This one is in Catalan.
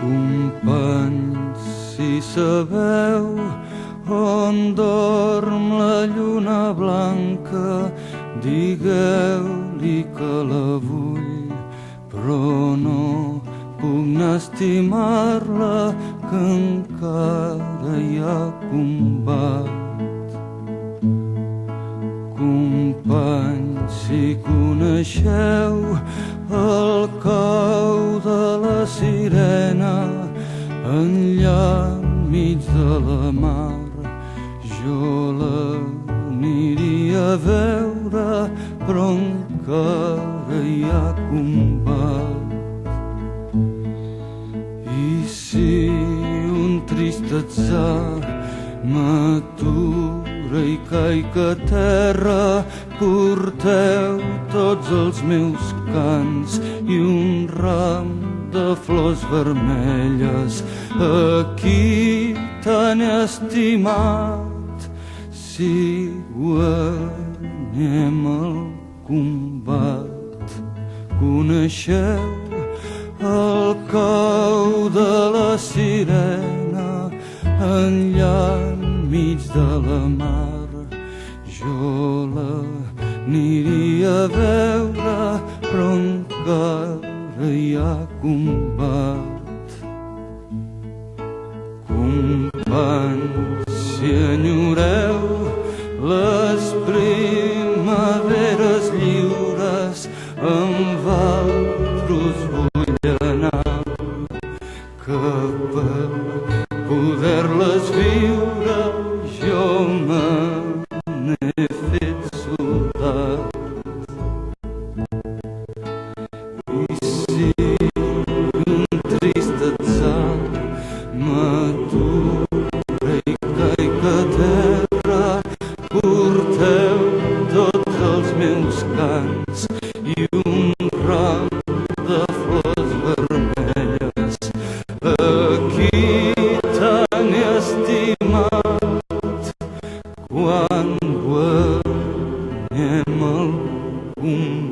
Companys, si sabeu on dorm la lluna blanca, digueu-li que la vull, però no puc anar a estimar-la, que encara hi ha combat. Companys, si coneixeu el cau de la sirena enllà enmig de la mar, jo l'aniria a veure, però encara hi ha combat. I si un trist atzar m'atura i caic a terra, porteu tots els meus cants i un ram de flors vermelles a qui tan he estimat. Si guanyem el combat, coneixeu el cau de la sirena enllà enmig de la mar, jo l'aniria a veure, però encara hi ha combat. Companys, si enyoreu les primaveres lliures, amb vosaltres vull anar, que per poder-les viure jo me n'he fet soldat. I si un trist atzar m'atura i caic a terra, porteu tots els meus cants i un ram de flors vermelles a qui tan he estimat. Quan guanyem el combat.